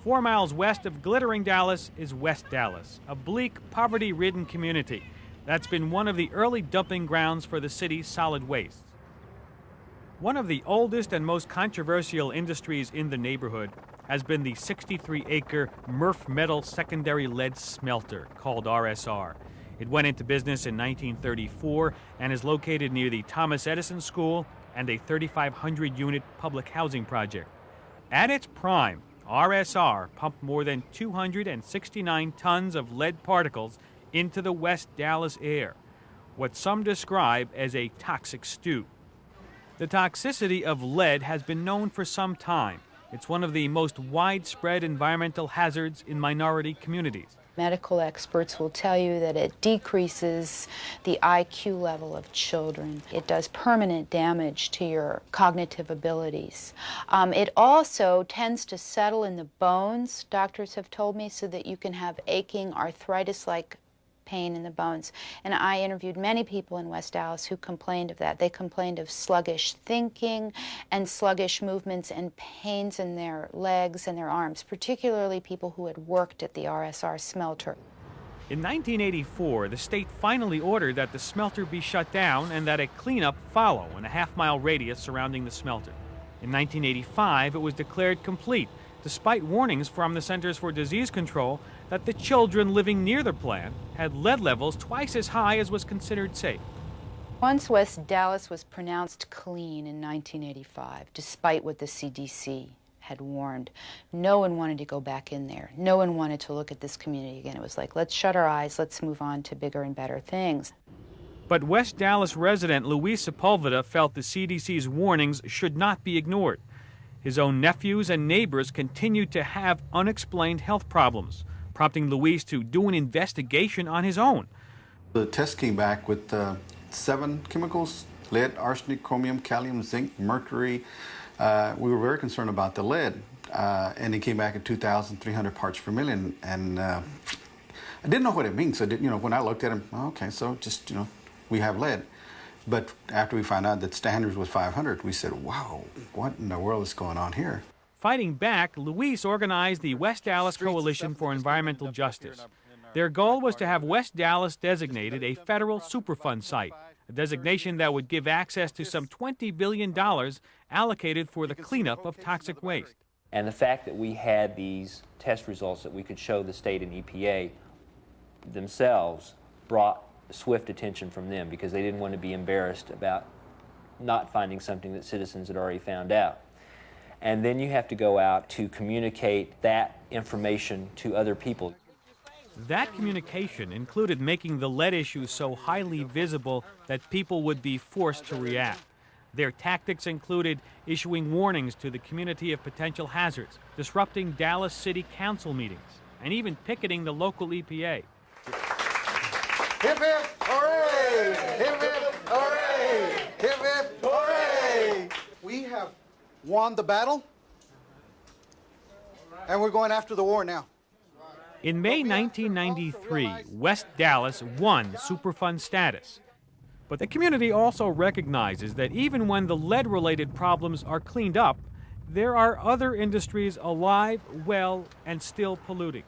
4 miles west of glittering Dallas is West Dallas, a bleak, poverty-ridden community that's been one of the early dumping grounds for the city's solid waste. One of the oldest and most controversial industries in the neighborhood has been the 63-acre Murph Metal secondary lead smelter, called RSR. It went into business in 1934 and is located near the Thomas Edison School and a 3,500-unit public housing project. At its prime, RSR pumped more than 269 tons of lead particles into the West Dallas air, what some describe as a toxic stew. The toxicity of lead has been known for some time. It's one of the most widespread environmental hazards in minority communities. Medical experts will tell you that it decreases the IQ level of children. It does permanent damage to your cognitive abilities. It also tends to settle in the bones, doctors have told me, so that you can have aching, arthritis-like pain in the bones. And I interviewed many people in West Dallas who complained of that. They complained of sluggish thinking and sluggish movements and pains in their legs and their arms, particularly people who had worked at the RSR smelter. In 1984, the state finally ordered that the smelter be shut down and that a cleanup follow in a half-mile radius surrounding the smelter. In 1985, it was declared complete, despite warnings from the Centers for Disease Control that the children living near the plant had lead levels twice as high as was considered safe. Once West Dallas was pronounced clean in 1985, despite what the CDC had warned, no one wanted to go back in there. No one wanted to look at this community again. It was like, let's shut our eyes, let's move on to bigger and better things. But West Dallas resident Luis Sepulveda felt the CDC's warnings should not be ignored. His own nephews and neighbors continued to have unexplained health problems, prompting Luis to do an investigation on his own. The test came back with 7 chemicals: lead, arsenic, chromium, calcium, zinc, mercury. We were very concerned about the lead, and it came back at 2,300 parts per million. And I didn't know what it means. So, when I looked at him, okay, so just, we have lead. But after we found out that standards was 500, we said, wow, what in the world is going on here? Fighting back, Luis organized the West Dallas Coalition for Environmental Justice. Their goal was to have West Dallas designated a federal Superfund site, a designation that would give access to some $20 billion allocated for the cleanup of toxic waste. And the fact that we had these test results that we could show the state and EPA themselves brought swift attention from them, because they didn't want to be embarrassed about not finding something that citizens had already found out. And then you have to go out to communicate that information to other people. That communication included making the lead issue so highly visible that people would be forced to react. Their tactics included issuing warnings to the community of potential hazards, disrupting Dallas City Council meetings, and even picketing the local EPA. Hip hip, hooray! Hip hip, hooray! Hip hip, hooray! We have won the battle, and we're going after the war now. In May 1993, West Dallas won Superfund status. But the community also recognizes that even when the lead-related problems are cleaned up, there are other industries alive, well, and still polluting.